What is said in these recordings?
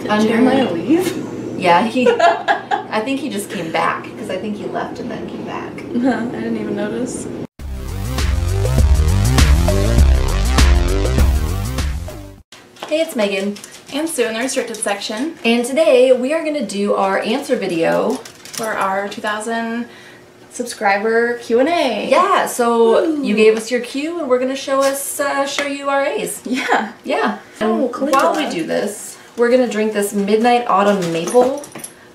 Jeremiah leave? Yeah, I think he just came back, because I think he left and then came back. I didn't even notice. Hey, it's Megan. And Sue in the restricted section. And today we are going to do our answer video for our 2,000 subscriber Q&A. Yeah, so you gave us your Q and we're going to show you our A's. Yeah. Yeah. Oh, and while we do this, we're going to drink this Midnight Autumn Maple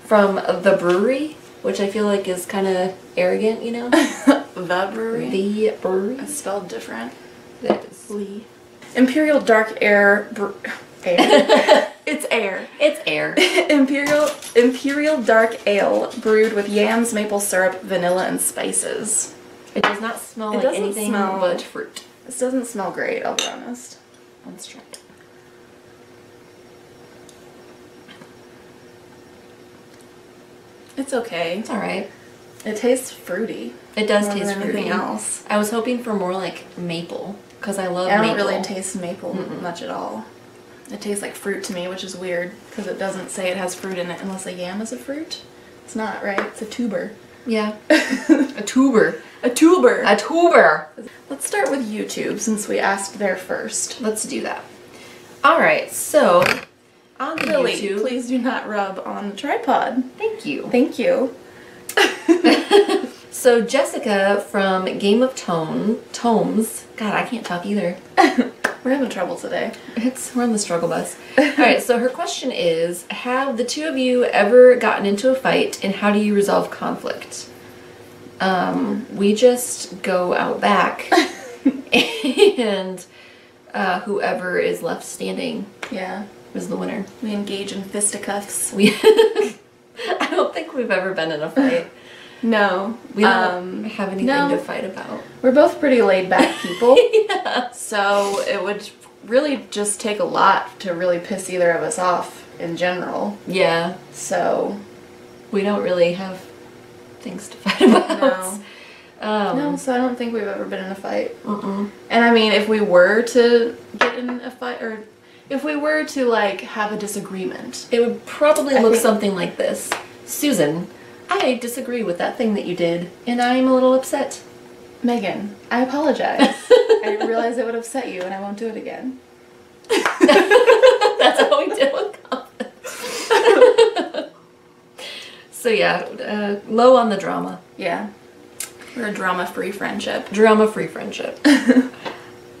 from the Bruery, which I feel like is kind of arrogant, you know? The Bruery? The Bruery. It's spelled different. It is. Lee. Imperial Dark Air. Air? It's air. It's air. Imperial Dark Ale brewed with yams, maple syrup, vanilla, and spices. It does not smell like anything but fruit. This doesn't smell great, I'll be honest. Let's try it. It's okay. It's alright. It tastes fruity. It does more taste than fruity. anything else. I was hoping for more like maple, because I love maple. I don't really taste maple much at all. It tastes like fruit to me, which is weird, because it doesn't say it has fruit in it unless a yam is a fruit. It's not, right? It's a tuber. Yeah. A tuber. A tuber. A tuber. Let's start with YouTube, since we asked there first. Let's do that. Alright, so on the YouTube... please do not rub on the tripod. Thank you. Thank you. So Jessica from Game of Tomes. God, I can't talk either. We're having trouble today. We're on the struggle bus. Alright, so her question is, have the two of you ever gotten into a fight, and how do you resolve conflict? We just go out back, and whoever is left standing is the winner. We engage in fisticuffs. I don't think we've ever been in a fight. No. We don't have anything to fight about. We're both pretty laid back people. Yeah. So it would really just take a lot to really piss either of us off in general. Yeah. So we don't really have things to fight about. No. No, so I don't think we've ever been in a fight. And I mean, if we were to get in a fight, or if we were to like have a disagreement, it would probably look something like this. Susan, I disagree with that thing that you did, and I'm a little upset. Megan, I apologize. I didn't realize it would upset you, and I won't do it again. That's how we deal with conflict. So yeah, low on the drama. Yeah. We're a drama-free friendship. Drama-free friendship.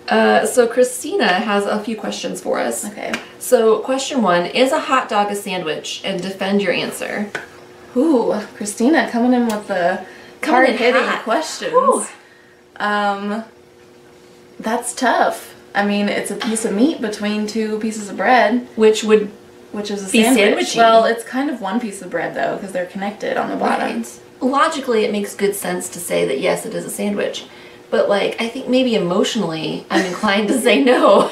So Christina has a few questions for us. Okay. So question 1, is a hot dog a sandwich? And defend your answer. Ooh, Christina coming in with the hard-hitting questions. Ooh. That's tough. I mean, it's a piece of meat between two pieces of bread. Which is a sandwich. Well, it's kind of one piece of bread, though, because they're connected on the bottom. Right. Logically, it makes good sense to say that, yes, it is a sandwich. But, like, I think maybe emotionally, I'm inclined to say no.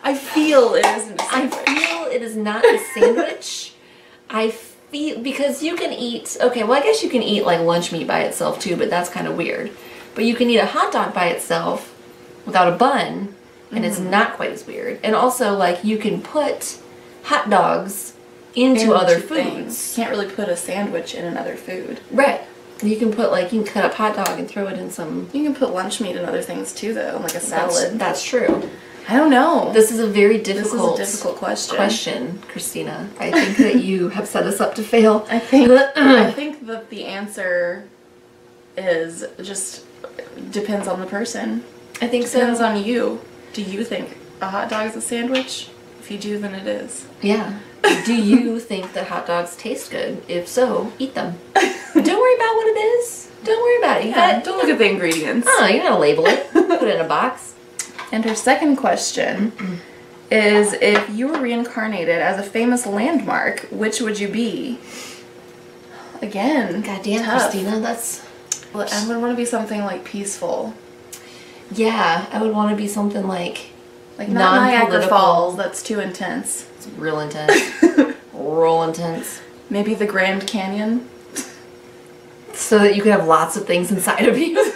I feel it isn't a sandwich. I feel it is not a sandwich. I feel, because you can eat, okay, well, I guess you can eat, like, lunch meat by itself, too, but that's kind of weird. But you can eat a hot dog by itself without a bun, and it's not quite as weird. And also, like, you can put hot dogs into other foods. You can't really put a sandwich in another food. Right. You can put, like, you can cut up hot dog and throw it in some... You can put lunch meat in other things, too, though, like a salad. That's true. I don't know. This is a very difficult question, Christina. I think that you have set us up to fail. I think that the answer is just depends on the person. I think so. Depends on you. Do you think a hot dog is a sandwich? If you do, then it is. Yeah. Do you think that hot dogs taste good? If so, eat them. Don't worry about what it is. Don't worry about it. Yeah, don't look at the ingredients. Oh, you gotta label it. Put it in a box. And her second question is, if you were reincarnated as a famous landmark, which would you be? Again, goddamn, tough. Christina, that's... Well, I would want to be something, like, peaceful. Yeah, I would want to be something like not Niagara Falls, that's too intense. It's real intense. Real intense. Maybe the Grand Canyon? So that you could have lots of things inside of you.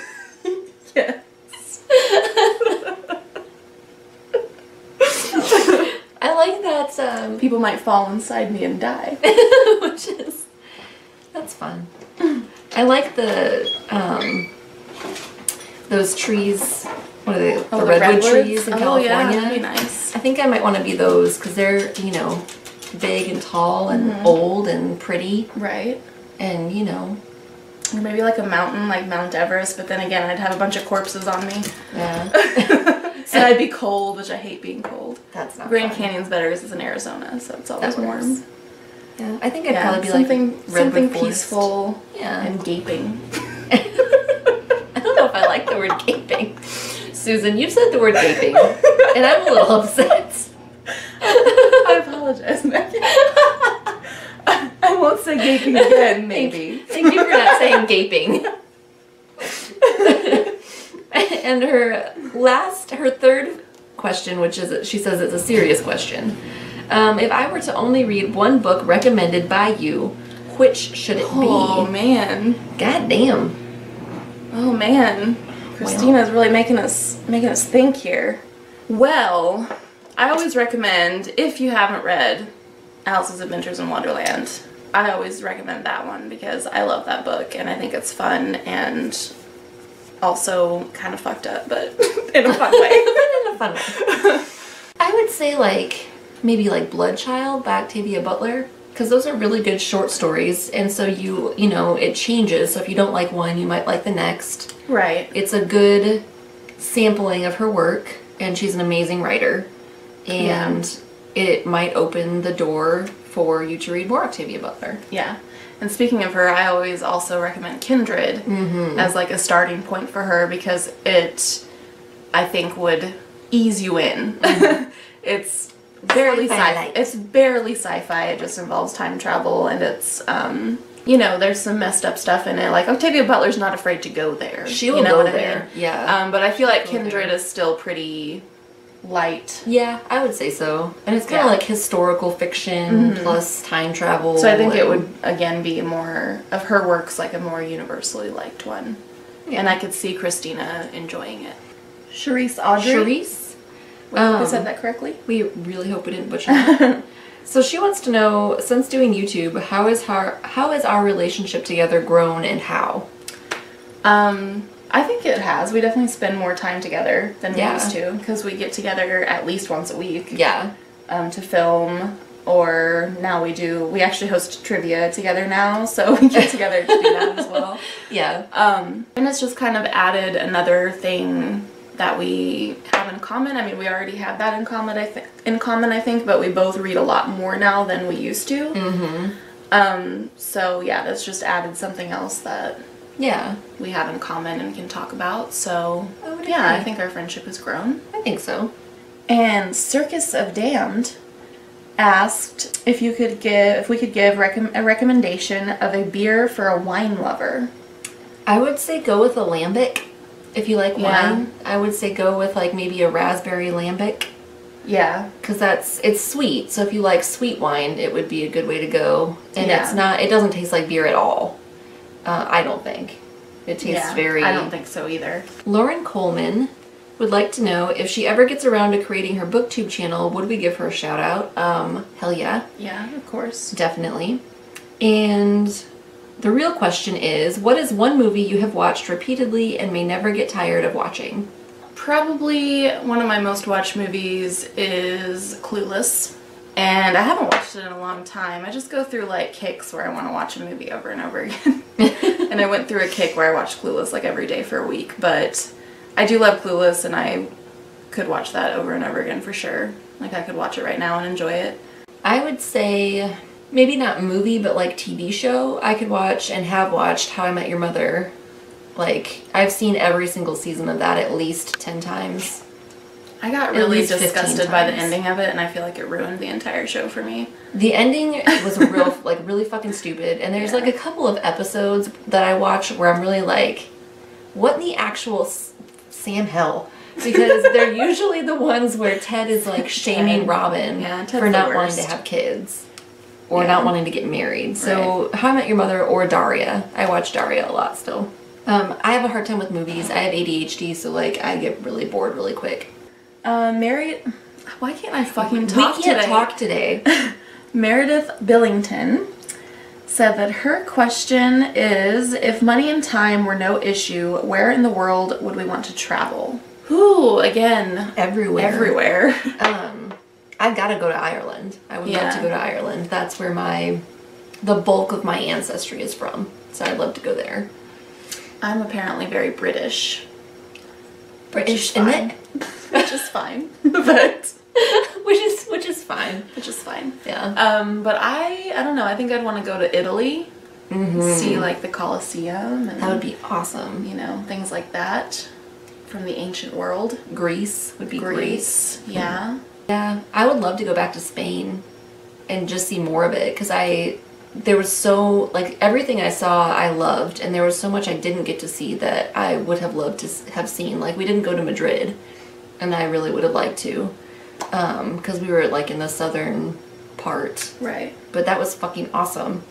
Yes. I like that People might fall inside me and die. That's fun. I like those trees. What are they? The redwood trees in California. Yeah, that'd be nice. I think I might want to be those because they're, big and tall and old and pretty. Right. And, Or maybe like a mountain, like Mount Everest, but then again, I'd have a bunch of corpses on me. Yeah. And I'd be cold, which I hate being cold. That's not Grand fun. Canyon's better because it's in Arizona, so it's always warm. Yeah, I think I'd probably be something peaceful and gaping. I don't know if I like the word gaping. Susan, you said the word gaping, and I'm a little upset. I apologize, Megan. I won't say gaping again, maybe. Thank you for not saying gaping. And her third question, which is, she says it's a serious question. If I were to only read one book recommended by you, which should it be? Oh, man. God damn. Oh, man. Christina's really making us think here. Well, I always recommend, if you haven't read Alice's Adventures in Wonderland, I always recommend that one because I love that book and I think it's fun and also kind of fucked up, but in a fun way. In a fun way. I would say maybe Bloodchild by Octavia Butler, because those are really good short stories, and so it changes, so if you don't like one, you might like the next. Right. It's a good sampling of her work, and she's an amazing writer, and it might open the door for you to read more Octavia Butler. Yeah. And speaking of her, I always also recommend Kindred as a starting point for her because it, I think, would ease you in. It's barely sci-fi. It's barely sci-fi. It just involves time travel, and it's there's some messed up stuff in it. Octavia Butler's not afraid to go there. She will go there. Yeah. But I feel like Kindred is still pretty light. Yeah, I would say so. And it's kind of historical fiction plus time travel. So I think it would, again, be more of her works, a more universally liked one. Yeah. And I could see Christina enjoying it. Charisse Audrey. Charisse? I said that correctly? We really hope we didn't butcher that. So she wants to know, since doing YouTube, how has our relationship together grown and how? I think it has. We definitely spend more time together than we used to because we get together at least once a week. Yeah. To film, or now we actually host trivia together now, so we get together to do that as well. Yeah. And it's just kind of added another thing that we have in common. I mean, we already have that in common, I think, but we both read a lot more now than we used to. So yeah, that's just added something else that we have in common and can talk about. So yeah, I think our friendship has grown. I think so. And Circus of Damned asked if we could give a recommendation of a beer for a wine lover. I would say go with a lambic. If you like wine, I would say go with maybe a raspberry lambic. Yeah. Because it's sweet, so if you like sweet wine, it would be a good way to go. And it doesn't taste like beer at all. I don't think. It tastes very... I don't think so either. Lauren Coleman would like to know if she ever gets around to creating her Booktube channel, would we give her a shout out? Hell yeah. Yeah, of course. Definitely. And the real question is, what is one movie you have watched repeatedly and may never get tired of watching? Probably one of my most watched movies is Clueless. And I haven't watched it in a long time. I just go through kicks where I want to watch a movie over and over again. And I went through a kick where I watched Clueless every day for a week. But I do love Clueless, and I could watch that over and over again for sure. I could watch it right now and enjoy it. I would say maybe not movie, but TV show. I could watch and have watched How I Met Your Mother. I've seen every single season of that at least 10 times. I got really disgusted by the ending of it, and I feel like it ruined the entire show for me. The ending was really fucking stupid, and there's a couple of episodes that I watch where I'm really what in the actual Sam hell? Because they're usually the ones where Ted is shaming Robin for not wanting to have kids. Or not wanting to get married. So How I Met Your Mother or Daria. I watch Daria a lot still. I have a hard time with movies. I have ADHD, so I get really bored really quick. Married... Why can't I fucking talk today? We can't talk today. Meredith Billington said that her question is, if money and time were no issue, where in the world would we want to travel? Ooh, again. Everywhere. Everywhere. I've got to go to Ireland. I would love to go to Ireland. That's where the bulk of my ancestry is from. So I'd love to go there. I'm apparently very British. British, isn't it? Which is fine. But which is fine. Which is fine. Yeah. But I don't know. I think I'd want to go to Italy. See like the Colosseum and that would be awesome. You know, things like that from the ancient world. Greece would be great. Yeah. Yeah. I would love to go back to Spain and just see more of it, because there was so, like, everything I saw I loved, and there was so much I didn't get to see that I would have loved to have seen. Like, we didn't go to Madrid, and I really would have liked to, because we were, like, in the southern part. Right. But that was fucking awesome.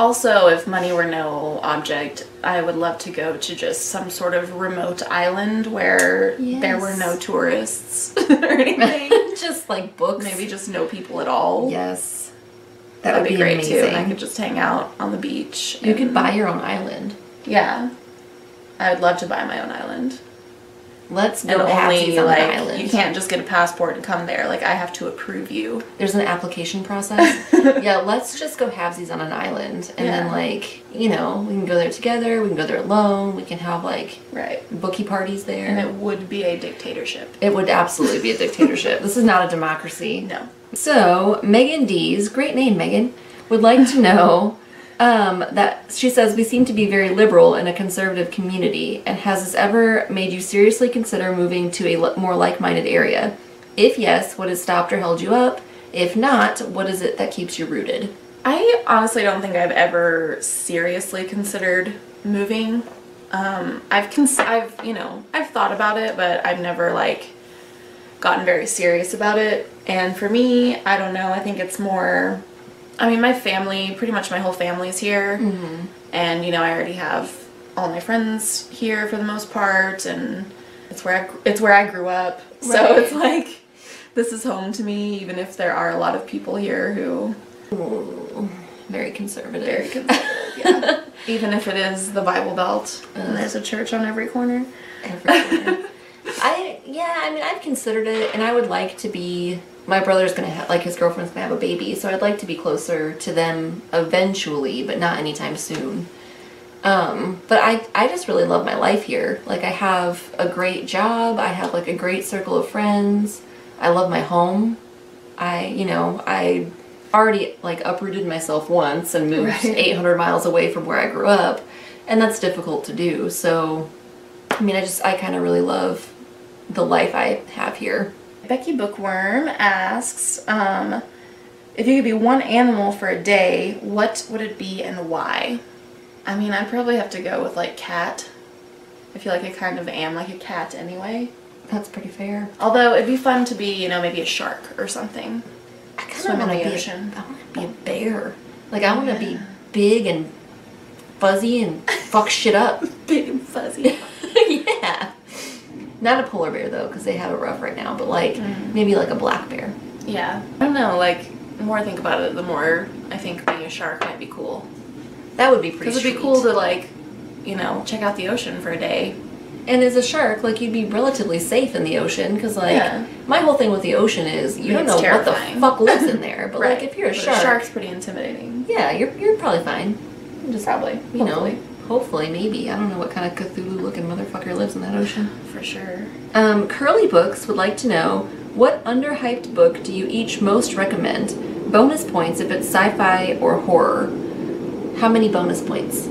Also, if money were no object, I would love to go to just some sort of remote island where there were no tourists or anything. Just, like, books. Maybe just no people at all. Yes. That'd be great amazing. too. And I could just hang out on the beach. You could buy your own island. Yeah. I would love to buy my own island. Let's And go only, on like, an island. you can't just get a passport and come there. Like, I have to approve you. There's an application process. Yeah, let's just go halvesies on an island. And then, like, you know, we can go there together. We can go there alone. We can have, like, bookie parties there. And it would be a dictatorship. It would absolutely be a dictatorship. This is not a democracy. No. So, Megan D's, great name, Megan, would like to know that she says, we seem to be very liberal in a conservative community, and has this ever made you seriously consider moving to a more like-minded area? If yes, what has stopped or held you up? If not, what is it that keeps you rooted? I honestly don't think I've ever seriously considered moving. I've thought about it, but I've never, like, gotten very serious about it. And for me, I don't know, I think it's more, I mean, my family, pretty much my whole family's here. And, you know, I already have all my friends here for the most part, and it's where I grew up. Right. So it's like, this is home to me, even if there are a lot of people here who... Ooh, very conservative. Very conservative, yeah. Even if it is the Bible Belt, and there's a church on every corner. Every corner. I mean, I've considered it, and I would like to be, my brother's gonna have, like, his girlfriend's gonna have a baby, so I'd like to be closer to them eventually, but not anytime soon. But I just really love my life here. Like, I have a great job, I have, like, a great circle of friends, I love my home. I already, like, uprooted myself once and moved 800 miles away from where I grew up, and that's difficult to do, so, I mean, I kind of really love the life I have here. Becky Bookworm asks, if you could be one animal for a day, what would it be and why? I mean, I'd probably have to go with, like, cat. I feel like I kind of am like a cat anyway. That's pretty fair. Although it'd be fun to be, you know, maybe a shark or something. I kind of want to be ocean. I want to be a bear. Like, I want to be big and fuzzy and fuck shit up. Big and fuzzy. Yeah. Not a polar bear, though, because they have it rough right now, but, like, maybe, like, a black bear. Yeah. I don't know, like, the more I think about it, the more I think being a shark might be cool. That would be pretty sweet. Because it'd be cool to, like, you know, check out the ocean for a day. And as a shark, like, you'd be relatively safe in the ocean, because, like, my whole thing with the ocean is you don't know what the fuck lives in there, but, like, if you're a shark... A shark's pretty intimidating. Yeah, you're probably fine. Just probably, you know, hopefully, maybe. I don't know what kind of Cthulhu-looking motherfucker lives in that ocean. For sure. Curly Books would like to know, what underhyped book do you each most recommend? Bonus points if it's sci-fi or horror. How many bonus points?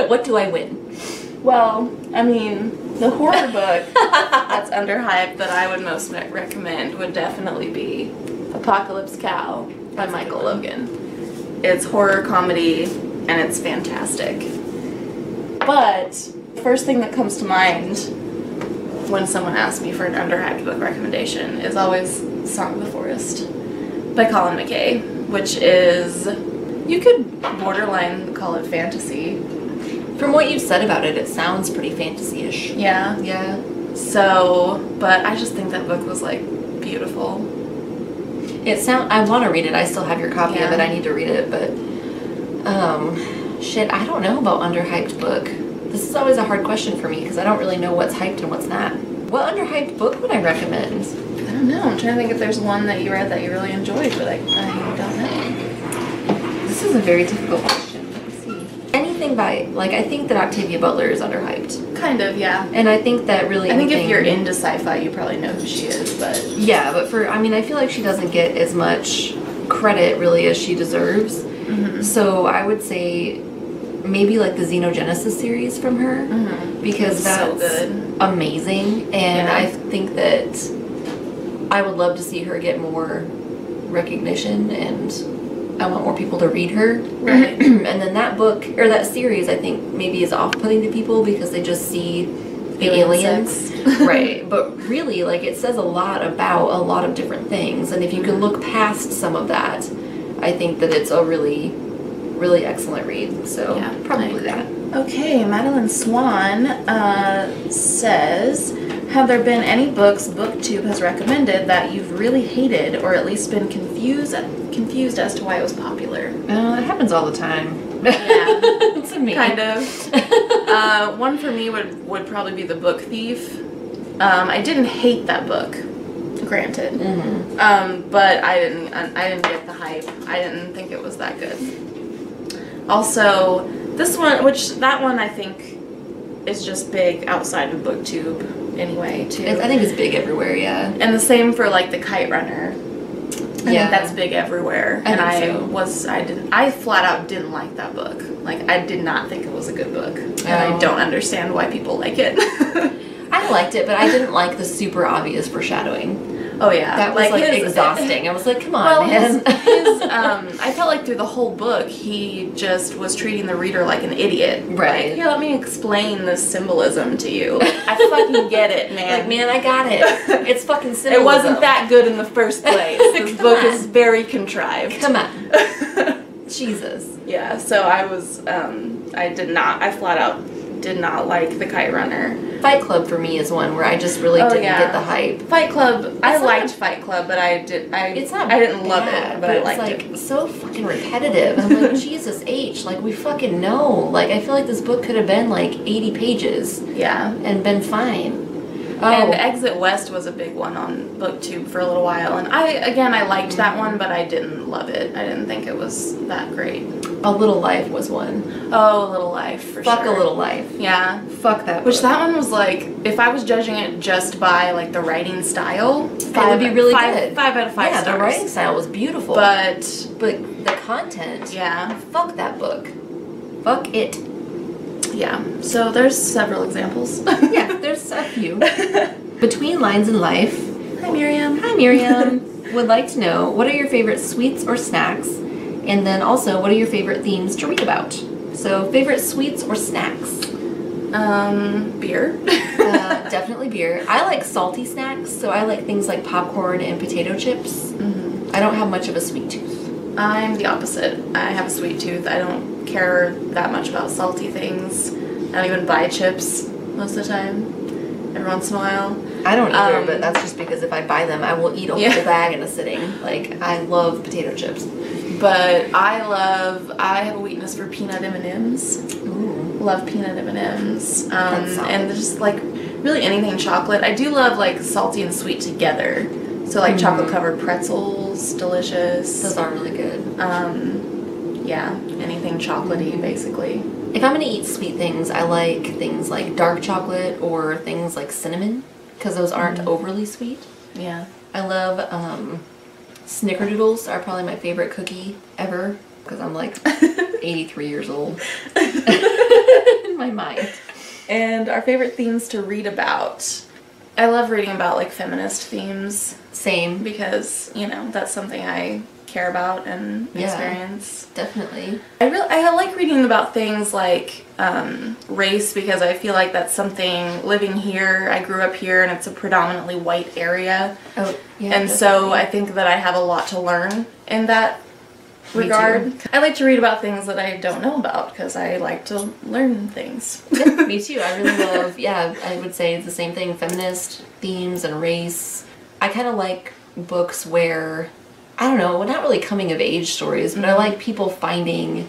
What do I win? Well, I mean, the horror book that's underhyped that I would most recommend would definitely be Apocalypse Cow by Michael Logan. It's horror comedy and it's fantastic. But the first thing that comes to mind when someone asks me for an underhyped book recommendation is always Song of the Forest by Colin McKay, which is, you could borderline call it fantasy. From what you've said about it, it sounds pretty fantasy-ish. Yeah. Yeah. So, but I just think that book was, like, beautiful. I want to read it. I still have your copy of Yeah. it. I need to read it, but shit, I don't know about Underhyped book. This is always a hard question for me because I don't really know what's hyped and what's not. What Underhyped book would I recommend? I don't know. I'm trying to think if there's one that you read that you really enjoyed, but I don't know. This is a very difficult question. Let me see. Anything by, like, I think that Octavia Butler is Underhyped. Kind of, yeah. And I think that really I think if you're into sci-fi, you probably know who she is, but... Yeah, but I feel like she doesn't get as much credit, really, as she deserves. Mm-hmm. So I would say maybe, like, the Xenogenesis series from her. Mm-hmm. Because that's so good. Amazing. And Yeah. I think that I would love to see her get more recognition, and I want more people to read her. Right. And then that book, or that series, I think maybe is off-putting to people because they just see the aliens. Right. But really, like, it says a lot about a lot of different things. And if you can look past some of that, I think that it's a really, really excellent read. So Yeah, probably that. Okay, Madeline Swan says, have there been any books Booktube has recommended that you've really hated or at least been confused as to why it was popular? It happens all the time. Yeah. To me. Kind of. One for me would probably be The Book Thief. I didn't hate that book, granted. Mm-hmm. But I didn't get the hype. I didn't think it was that good. Also, this one, that one I think is just big outside of BookTube anyway, too. I think it's big everywhere, yeah. And the same for like The Kite Runner. I think that's big everywhere. I flat out didn't like that book. Like, I did not think it was a good book. And I don't understand why people like it. I liked it, but I didn't like the super obvious foreshadowing. Oh yeah, That was like exhausting. I was like, come on, well, man. I felt like through the whole book, he just was treating the reader like an idiot. Right. Like, here, let me explain this symbolism to you. Like, I fucking get it, man. Like, man, I got it. It's fucking symbolism. It wasn't that good in the first place. This book is very contrived. Come on. Jesus. Yeah, so I flat out did not like The Kite Runner. Fight Club for me is one where I just really didn't get the hype. Fight Club, I liked Fight Club, but I didn't love it, but I liked it. It's like so fucking repetitive. I'm like, Jesus H, like, we fucking know. Like, I feel like this book could have been like 80 pages. Yeah. And been fine. And Exit West was a big one on BookTube for a little while, and I liked that one, but I didn't love it. I didn't think it was that great. A Little Life was one. Oh, A Little Life, for sure. Fuck A Little Life. Yeah. Fuck that book. Which that one was like, if I was judging it just by like the writing style, it would be really good. 5 out of 5 yeah, stars. the writing style was beautiful. But the content. Yeah. Fuck that book. Fuck it. Yeah. So there's several examples. Yeah, there's a few. Between Lines in Life. Hi, Miriam. Hi, Miriam. Would like to know, what are your favorite sweets or snacks? And then also, what are your favorite themes to read about? So, favorite sweets or snacks? Beer. Definitely beer. I like salty snacks, so I like things like popcorn and potato chips. Mm-hmm. I don't have much of a sweet tooth. I'm the opposite. I have a sweet tooth. I don't care that much about salty things. I don't even buy chips most of the time. Every once in a while. I don't either, but that's just because if I buy them, I will eat a whole bag in a sitting. Like, I love potato chips. But I have a weakness for peanut M&Ms. Ooh. Love peanut M&Ms. And just like really anything chocolate. I do love like salty and sweet together. So like chocolate covered pretzels, delicious. Those are really good. Yeah, anything chocolatey basically. If I'm going to eat sweet things, I like things like dark chocolate or things like cinnamon, because those aren't overly sweet. Yeah. I love snickerdoodles are probably my favorite cookie ever, because I'm like 83 years old in my mind. And our favorite themes to read about. I love reading about like feminist themes. Same. Because, you know, that's something I care about and experience. Definitely. I like reading about things like race, because I feel like that's something, living here, I grew up here and it's a predominantly white area. Oh, yeah. And so I think that I have a lot to learn in that regard. I like to read about things that I don't know about because I like to learn things. Yeah, me too. I really love, I would say it's the same thing, feminist themes and race. I kind of like books where, I don't know, not really coming of age stories, but I like people finding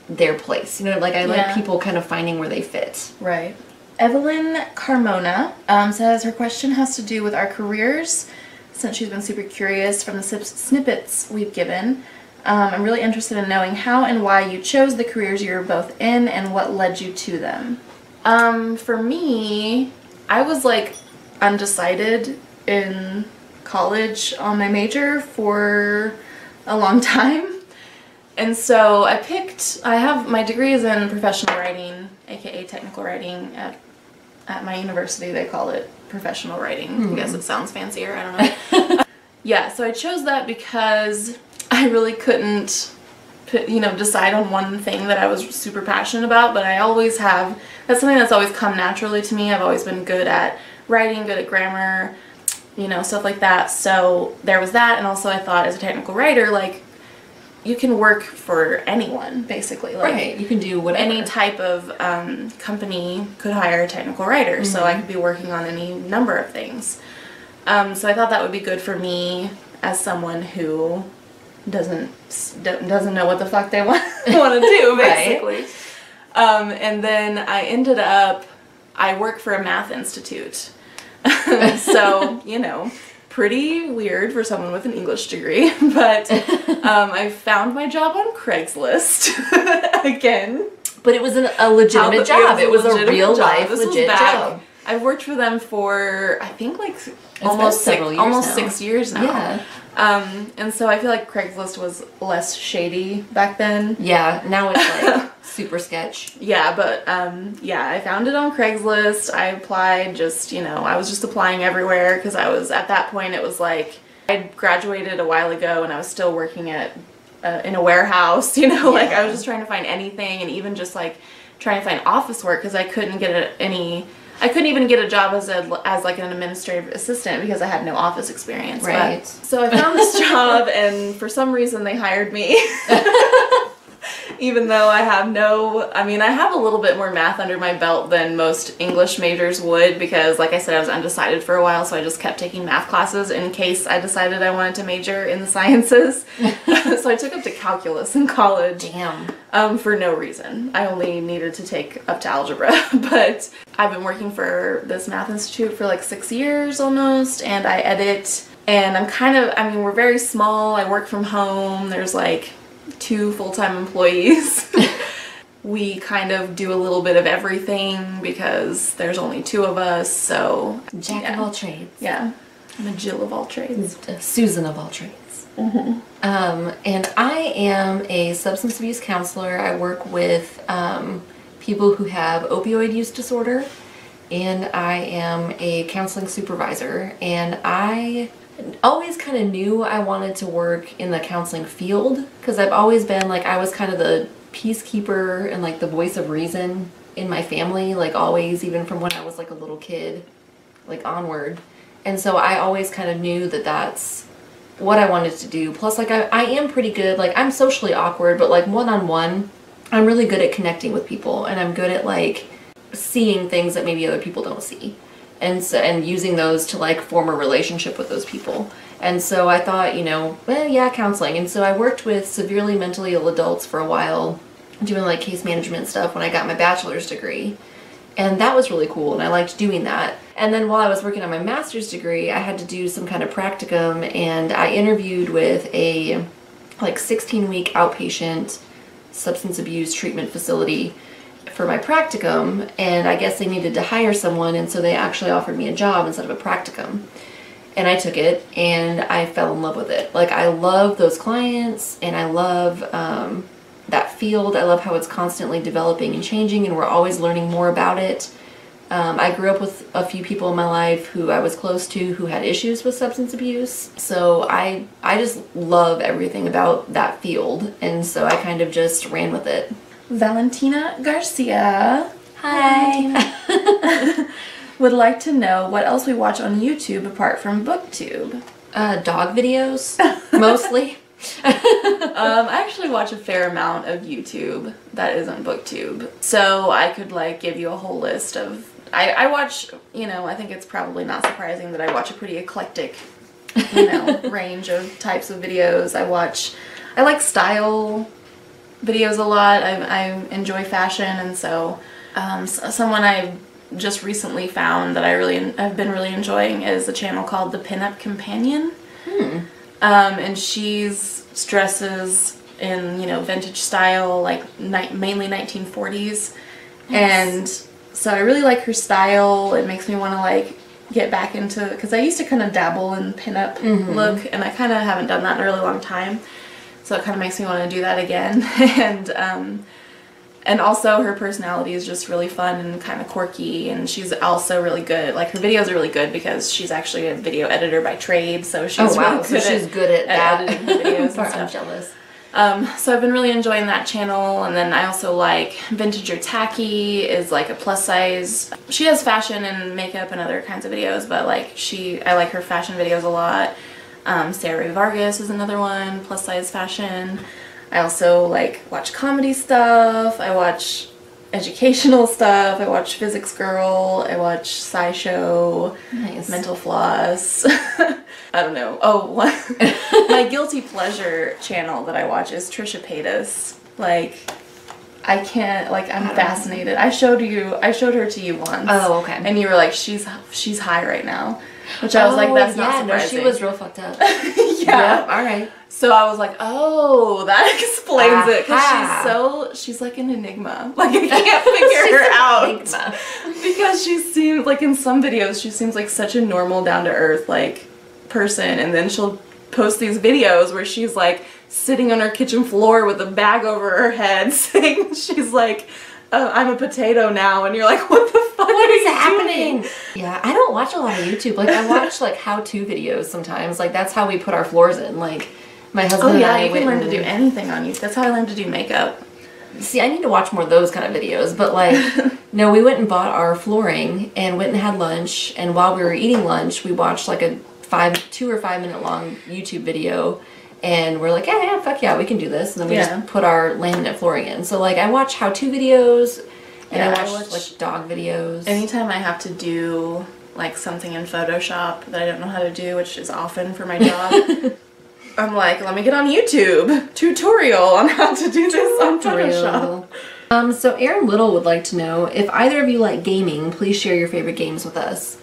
their place. You know, like I like people kind of finding where they fit. Right. Evelyn Carmona says her question has to do with our careers, since she's been super curious from the snippets we've given. I'm really interested in knowing how and why you chose the careers you're both in and what led you to them. For me, I was like undecided in college on my major for a long time. And so I have my degree is in professional writing, aka technical writing. At my university they call it professional writing. I guess it sounds fancier, I don't know. Yeah, so I chose that because I really couldn't decide on one thing that I was super passionate about, but I always have, that's something that's always come naturally to me. I've always been good at writing, good at grammar, stuff like that. So there was that, and also I thought as a technical writer, like, you can work for anyone, basically. Like, right, you can do whatever. Any type of company could hire a technical writer, so I could be working on any number of things. So I thought that would be good for me as someone who doesn't know what the fuck they want to do, basically. Right. And then I work for a math institute. So, pretty weird for someone with an English degree, but I found my job on Craigslist again. But it was a legitimate job. It was a real life legit job. I've worked for them for, I think, like almost 6 years now. Yeah. And so I feel like Craigslist was less shady back then. Yeah, now it's like super sketch. Yeah, but I found it on Craigslist. I applied I was just applying everywhere because I was, at that point, it was like, I graduated a while ago and I was still working in a warehouse, like I was just trying to find anything, and even just like trying to find office work because I couldn't even get a job as like an administrative assistant because I had no office experience. Right. But, so I found this job, and for some reason they hired me. Even though I have a little bit more math under my belt than most English majors would, because like I said, I was undecided for a while, so I just kept taking math classes in case I decided I wanted to major in the sciences. So I took up to calculus in college. Damn. For no reason. I only needed to take up to algebra. But I've been working for this math institute for like 6 years almost, and I edit, and we're very small. I work from home. There's like 2 full-time employees. We kind of do a little bit of everything because there's only 2 of us, so Jack of all trades. Yeah. I'm a Jill of all trades. Susan of all trades. And I am a substance abuse counselor. I work with people who have opioid use disorder, and I am a counseling supervisor, and I always kind of knew I wanted to work in the counseling field because I've always been like, I was kind of the peacekeeper and like the voice of reason in my family, like always, even from when I was like a little kid, like onward. And so I always kind of knew that that's what I wanted to do. Plus, like, I am pretty good, like, I'm socially awkward, but like one-on-one, I'm really good at connecting with people, and I'm good at like seeing things that maybe other people don't see. And using those to like form a relationship with those people. And so I thought, counseling. And so I worked with severely mentally ill adults for a while, doing like case management stuff when I got my bachelor's degree. And that was really cool, and I liked doing that. And then while I was working on my master's degree, I had to do some kind of practicum, and I interviewed with a like 16-week outpatient substance abuse treatment facility for my practicum, and I guess they needed to hire someone, and so they actually offered me a job instead of a practicum. And I took it, and I fell in love with it. Like, I love those clients, and I love that field. I love how it's constantly developing and changing, and we're always learning more about it. I grew up with a few people in my life who I was close to who had issues with substance abuse, so I just love everything about that field, and so I kind of just ran with it. Valentina Garcia. Hi. Valentina. Would like to know what else we watch on YouTube apart from Booktube. Dog videos, mostly. I actually watch a fair amount of YouTube that isn't Booktube, so I could like give you a whole list of. I watch, I think it's probably not surprising that I watch a pretty eclectic range of types of videos. I like style videos a lot. I enjoy fashion, and so someone I just recently found that I've been really enjoying is a channel called The Pinup Companion. And she's dresses in, vintage style, like mainly 1940s. Nice. And so I really like her style. It makes me want to like get back into, because I used to kind of dabble in pinup look, and I kind of haven't done that in a really long time. So it kind of makes me want to do that again. And also her personality is just really fun and kind of quirky, and she's also really good. Like, her videos are really good because she's actually a video editor by trade, so she's she's good at that. Editing her videos and stuff. I'm jealous. So I've been really enjoying that channel, and then I also like Vintage or Tacky is like a plus size. She has fashion and makeup and other kinds of videos, but like I like her fashion videos a lot. Sarah Vargas is another one, plus size fashion. I also like watch comedy stuff, I watch educational stuff, I watch Physics Girl, I watch SciShow, nice. Mental Floss. I don't know. Oh, my guilty pleasure channel that I watch is Trisha Paytas. Like, I can't, like, I'm fascinated. I showed her to you once. Oh, okay. And you were like, she's high right now. Which I was like, that's not surprising. No, she was real fucked up. Yeah. Yep, all right. So I was like, oh, that explains it. Because she's like an enigma. Like, I can't figure her out. Enigma. Because she seems, like, in some videos, she seems like such a normal, down-to-earth, like, person. And then she'll post these videos where she's, like, sitting on her kitchen floor with a bag over her head saying she's like, I'm a potato now, and you're like, what the fuck is happening? Doing? Yeah, I don't watch a lot of YouTube. Like, I watch like how-to videos sometimes. Like, that's how we put our floors in. Like, my husband and I you can learn to do anything on YouTube. That's how I learned to do makeup. See, I need to watch more of those kind of videos. But like, no, we went and bought our flooring and went and had lunch. And while we were eating lunch, we watched like a 2 or 5 minute long YouTube video. And we're like, yeah, fuck yeah, we can do this. And then we just put our laminate flooring in. So, like, I watch how-to videos, and I watch, like, dog videos. Anytime I have to do, like, something in Photoshop that I don't know how to do, which is often for my job, I'm like, let me get on YouTube. Tutorial on how to do this on Photoshop. So Erin Little would like to know, if either of you like gaming, please share your favorite games with us.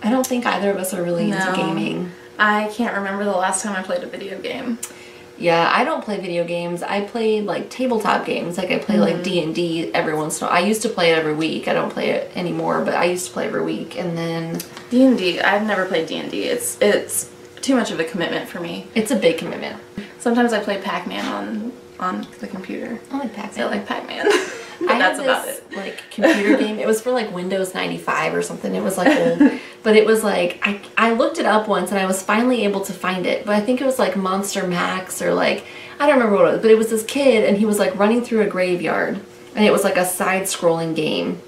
I don't think either of us are really into gaming. I can't remember the last time I played a video game. Yeah, I don't play video games. I play like tabletop games. Like I play like D&D every once in a while. I used to play it every week. I don't play it anymore, but I used to play every week. And then D&D, I've never played D&D. It's too much of a commitment for me. It's a big commitment. Sometimes I play Pac-Man on the computer. I like Pac-Man. I like Pac-Man. But that's about it. Like computer game. It was for like Windows 95 or something. It was like old, but it was like I looked it up once and I was finally able to find it. But I think it was like Monster Max or like I don't remember what it was. But it was this kid and he was like running through a graveyard and it was like a side-scrolling game,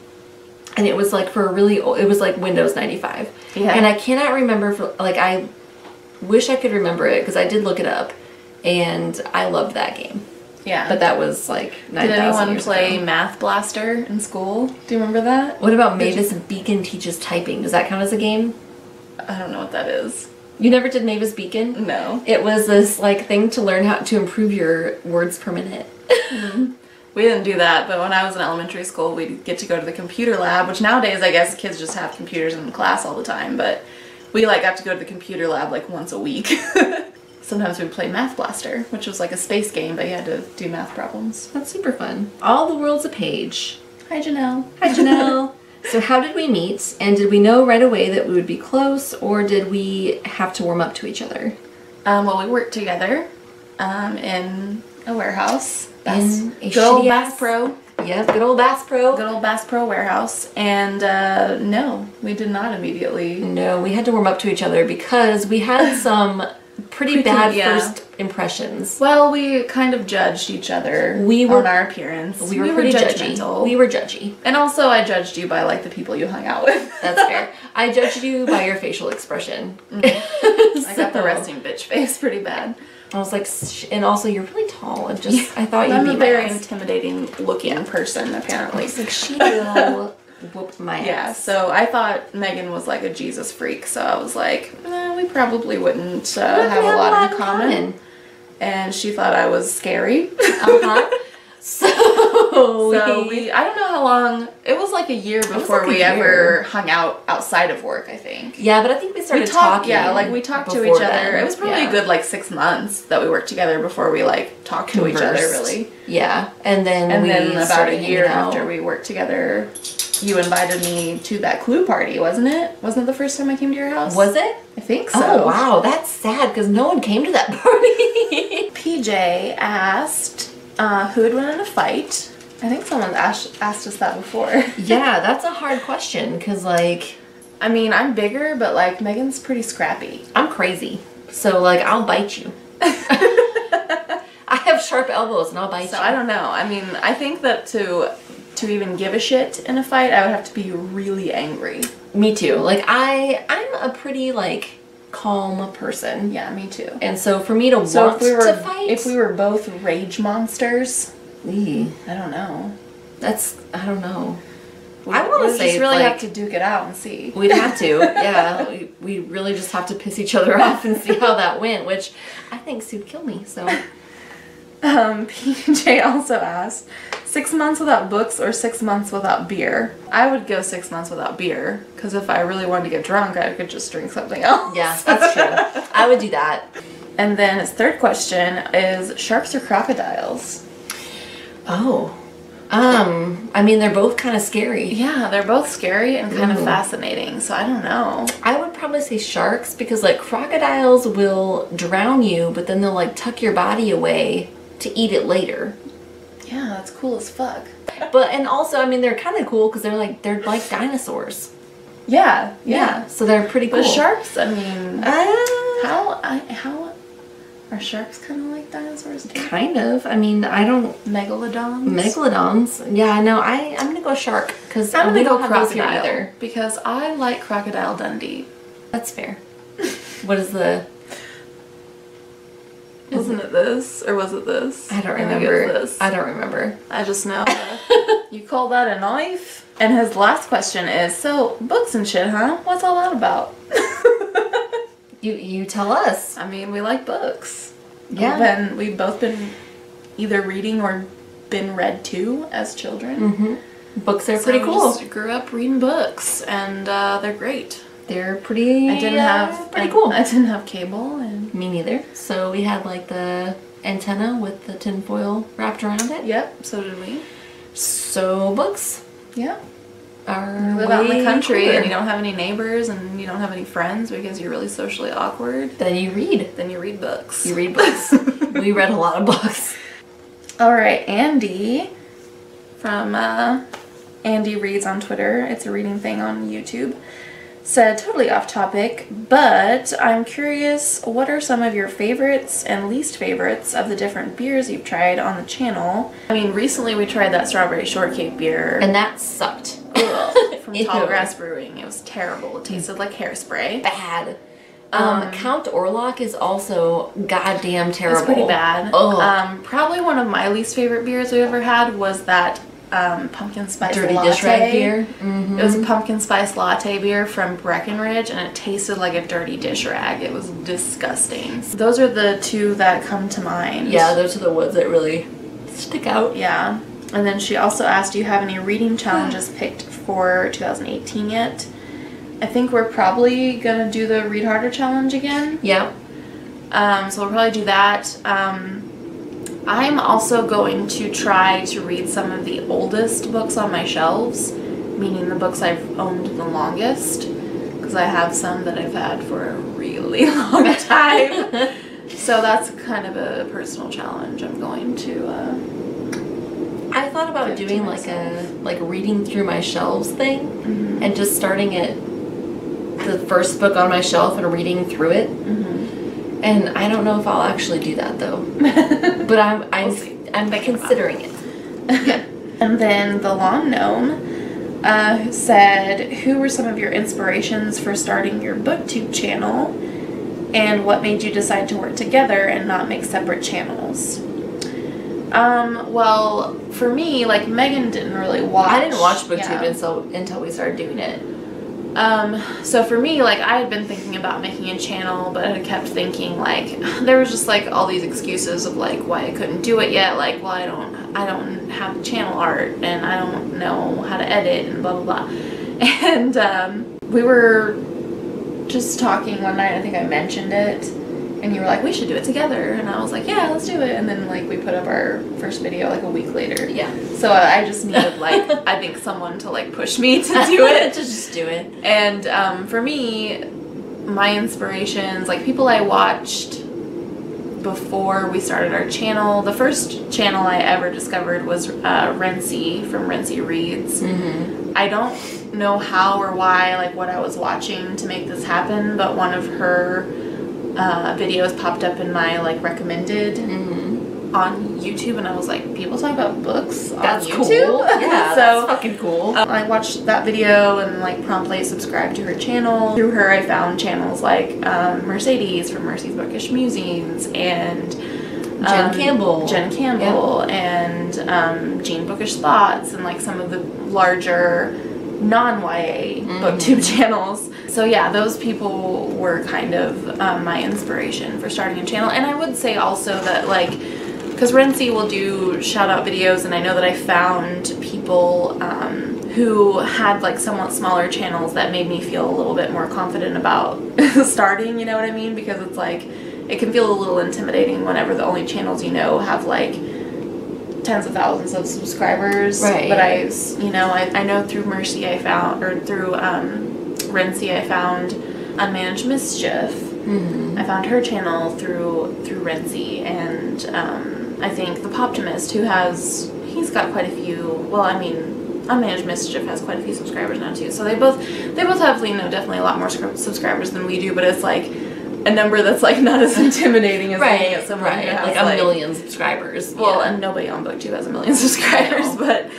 and it was like for a really old, it was like Windows 95. Yeah. And I cannot remember I wish I could remember it because I did look it up, and I loved that game. Yeah. But that was like 9,000 Did anyone play ago. Math Blaster in school? Do you remember that? What about Mavis Beacon Teaches Typing? Does that count as a game? I don't know what that is. You never did Mavis Beacon? No. It was this like thing to learn how to improve your words per minute. We didn't do that, but when I was in elementary school, we'd get to go to the computer lab, which nowadays I guess kids just have computers in class all the time, but we like got to go to the computer lab like once a week. Sometimes we'd play Math Blaster, which was like a space game, but you had to do math problems. That's super fun. All the world's a page. Hi, Jenelle. Hi, Jenelle. So how did we meet, and did we know right away that we would be close, or did we have to warm up to each other? Well, we worked together in a warehouse. In a good old shitty Bass ass- Pro. Yes, good old Bass Pro. Good old Bass Pro warehouse. And no, we did not immediately. No, we had to warm up to each other because we had some pretty bad first impressions. Well, we kind of judged each other on our appearance. We were pretty judgmental. Judgy. We were judgy. And also I judged you by like the people you hung out with. That's fair. I judged you by your facial expression. I got the resting bitch face pretty bad. I was like, and also you're really tall, and just I thought you'd be I'm a very intimidating looking person apparently. I was like, she will whoop my ass. Yeah, so I thought Megan was like a Jesus freak, so I was like, we we probably wouldn't have a lot in common. And she thought I was scary. So I don't know how long, it was like a year before we ever hung out outside of work, I think. Yeah, but I think we started talking. Yeah, like we talked to each other. It was probably a good like 6 months that we worked together before we like talked to each other really. Yeah, and then about a year after we worked together, you invited me to that Clue party, wasn't it? Wasn't it the first time I came to your house? Was it? I think so. Oh wow, that's sad because no one came to that party. PJ asked who would win in a fight. I think someone asked us that before. Yeah, that's a hard question because, like... I mean, I'm bigger, but, like, Megan's pretty scrappy. I'm crazy. So, like, I'll bite you. I have sharp elbows and I'll bite you. So, I don't know. I mean, I think that to even give a shit in a fight, I would have to be really angry. Me too. Like, I'm a pretty, like... calm person. Yeah, me too. And so for me to want to fight... If we were both rage monsters... I don't know. I don't know. I want to say just really have to duke it out and see. We'd have to, yeah. We really just have to piss each other off and see how that went, which I think Sue'd kill me, so... PJ also asked, 6 months without books or 6 months without beer? I would go 6 months without beer, because if I really wanted to get drunk, I could just drink something else. Yeah, that's true. I would do that. And then his third question is, sharks or crocodiles? Oh. I mean, they're both kind of scary. Yeah, they're both scary and kind of fascinating, so I don't know. I would probably say sharks, because, like, crocodiles will drown you, but then they'll, like, tuck your body away to eat it later. Yeah, that's cool as fuck. But, and also, I mean, they're kind of cool because they're like dinosaurs. Yeah. So they're pretty cool. But sharks, I mean, how are sharks kind of like dinosaurs too? Kind of. I mean, I don't... Megalodons. Yeah, no, I'm going to go shark because I'm going to go crocodile either. Because I like Crocodile Dundee. That's fair. What is the... Wasn't it this? Or was it this? I don't remember. This. I don't remember. I just know. You call that a knife? And his last question is, so, books and shit, huh? What's all that about? You tell us. I mean, we like books. Yeah. We've both been either reading or been read to as children. Mm-hmm. Books are pretty cool. We just grew up reading books, and they're great. They're pretty. Pretty cool. I didn't have cable, and me neither. So we had like the antenna with the tinfoil wrapped around it. Yep. So did we. So books. Yeah. You live out in the country and you don't have any neighbors and you don't have any friends because you're really socially awkward. Then you read. Then you read books. You read books. We read a lot of books. All right, Andy from Andy Reads on Twitter. It's a reading thing on YouTube. Said, totally off topic, but I'm curious, what are some of your favorites and least favorites of the different beers you've tried on the channel? I mean, recently we tried that strawberry shortcake beer. And that sucked. From Tallgrass Brewing. It was terrible. It tasted like hairspray. Bad. Count Orlok is also goddamn terrible. It's pretty bad. Ugh. Probably one of my least favorite beers we ever had was that pumpkin spice dirty latte. Dish rag beer. Mm-hmm. It was a pumpkin spice latte beer from Breckenridge, and it tasted like a dirty dish rag. It was disgusting. Those are the two that come to mind. Yeah, those are the ones that really stick out. Yeah. And then she also asked, do you have any reading challenges picked for 2018 yet? I think we're probably gonna do the Read Harder challenge again. Yeah. So we'll probably do that. I'm also going to try to read some of the oldest books on my shelves, meaning the books I've owned the longest, because I have some that I've had for a really long time. So that's kind of a personal challenge I'm going to I thought about doing like a reading through my shelves thing, and just starting at the first book on my shelf and reading through it. And I don't know if I'll actually do that though. But I'm considering it. Yeah. And then the Long Gnome said, who were some of your inspirations for starting your Booktube channel, and what made you decide to work together and not make separate channels? Well, for me, like, Megan didn't really watch. I didn't watch Booktube until we started doing it. So for me, like, I had been thinking about making a channel, but I kept thinking, like, there was just, like, all these excuses of, like, why I couldn't do it yet. Like, well, I don't have channel art, and I don't know how to edit, and blah, blah, blah. And, we were just talking one night, I think I mentioned it, and you were like, we should do it together. And I was like, yeah, let's do it. And then, like, we put up our first video, like, a week later. Yeah. So I just needed, like, I think someone to, like, push me to do it. To just do it. And for me, my inspirations, like, people I watched before we started our channel, the first channel I ever discovered was Rency from Rency Reads. I don't know how or why, like, what I was watching to make this happen, but one of her videos popped up in my, like, recommended on YouTube, and I was like, people talk about books on YouTube? Cool. Yeah, so, that's fucking cool. I watched that video and, like, promptly subscribed to her channel. Through her, I found channels like Mercedes from Mercy's Bookish Musings, and Jen Campbell, yep. And Jean Bookish Thoughts, and, like, some of the larger non-YA booktube channels. So yeah, those people were kind of my inspiration for starting a channel. And I would say also that, like, because Rency will do shout out videos, and I know that I found people who had, like, somewhat smaller channels that made me feel a little bit more confident about starting, you know what I mean? Because it's like, it can feel a little intimidating whenever the only channels you know have, like, tens of thousands of subscribers. Right. But I know through Mercy I found, or through Rency I found Unmanaged Mischief. I found her channel through Rency, and I think The Poptimist, he's got quite a few, well, I mean, Unmanaged Mischief has quite a few subscribers now too, so they both have, you know, definitely a lot more subscribers than we do, but it's like a number that's, like, not as intimidating as looking at someone who has, like a million subscribers. Well, and nobody on Booktube has a million subscribers, but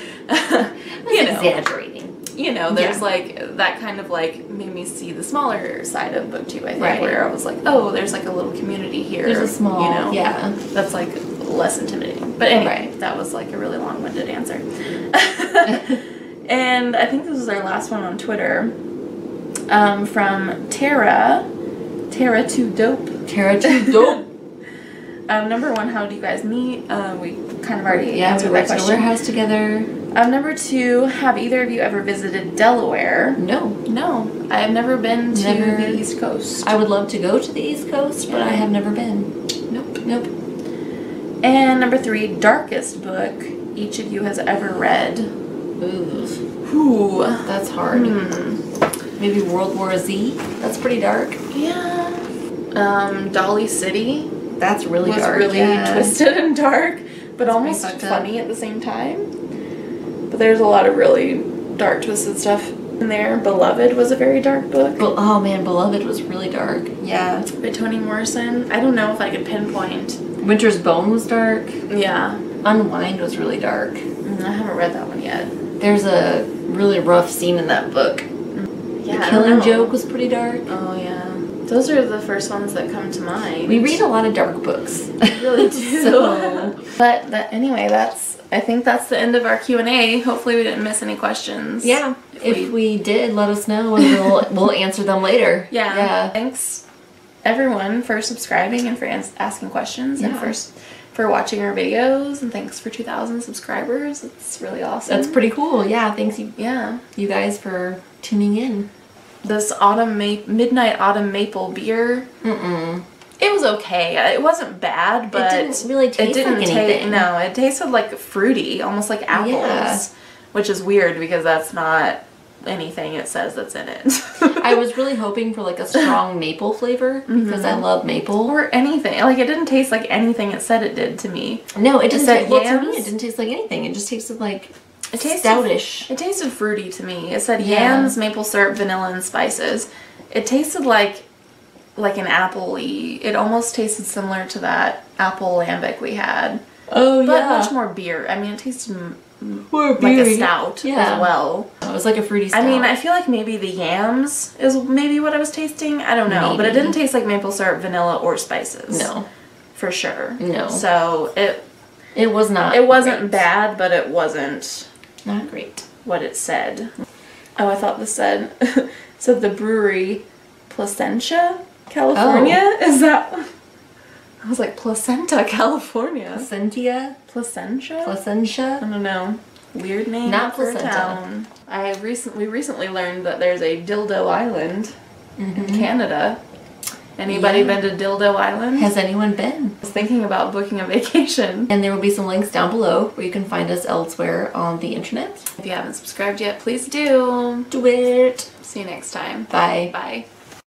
you know, exaggerating. You know, there's like that kind of, like, made me see the smaller side of Booktube, I think, where I was like, oh, there's, like, a little community here. There's a small, you know, that's, like, less intimidating. But anyway, that was, like, a really long-winded answer. And I think this was our last one on Twitter, from Tara 2 Dope. Tara 2 Dope. Number one, how do you guys meet? We kind of already answered that question. We went to a warehouse together. Number two, have either of you ever visited Delaware? No. I have never been to the East Coast. I would love to go to the East Coast, but I have never been. Nope. And number three, darkest book each of you has ever read. Ooh. That's hard. Maybe World War Z? That's pretty dark. Yeah. Dolly City. That's really dark. Was really twisted and dark, but almost funny at the same time. But there's a lot of really dark, twisted stuff in there. Beloved was a very dark book. Oh man, Beloved was really dark. Yeah. By Toni Morrison. I don't know if I could pinpoint. Winter's Bone was dark. Yeah. Unwind was really dark. I haven't read that one yet. There's a really rough scene in that book. Yeah, The Killing Joke was pretty dark. Oh yeah. Those are the first ones that come to mind. We read a lot of dark books. We really do. But anyway, I think that's the end of our Q&A. Hopefully we didn't miss any questions. Yeah. If we did, let us know and we'll answer them later. Yeah. Thanks everyone for subscribing and for asking questions and for watching our videos, and thanks for 2,000 subscribers. It's really awesome. That's pretty cool. Yeah, thanks you guys for tuning in. This midnight autumn maple beer. It was okay. It wasn't bad, but it didn't really taste like anything. No, it tasted like fruity, almost like apples, which is weird because that's not anything it says that's in it. I was really hoping for, like, a strong maple flavor because I love maple. Or anything. Like, it didn't taste like anything it said it did to me. No, it didn't. To me, it didn't taste like anything. It just tasted like stoutish. It tasted fruity to me. It said yams, maple syrup, vanilla, and spices. It tasted like an apple-y. It almost tasted similar to that apple lambic we had. Oh, but much more beer. I mean, it tasted more like a stout as well. It was like a fruity stout. I mean, I feel like maybe the yams is maybe what I was tasting. I don't know. Maybe. But it didn't taste like maple syrup, vanilla, or spices. No. For sure. No. So it was not. It wasn't bad, but it wasn't not great. What it said. Oh, I thought this said So the Bruery, Placentia, California? Is that... I was like, Placenta, California. Placentia? Placentia? Placentia? I don't know. Weird name Not for a placenta. town. We recently learned that there's a Dildo Island in Canada. Anybody been to Dildo Island? Has anyone been? I was thinking about booking a vacation. And there will be some links down below where you can find us elsewhere on the internet. If you haven't subscribed yet, please do. Do it. See you next time. Bye. Bye.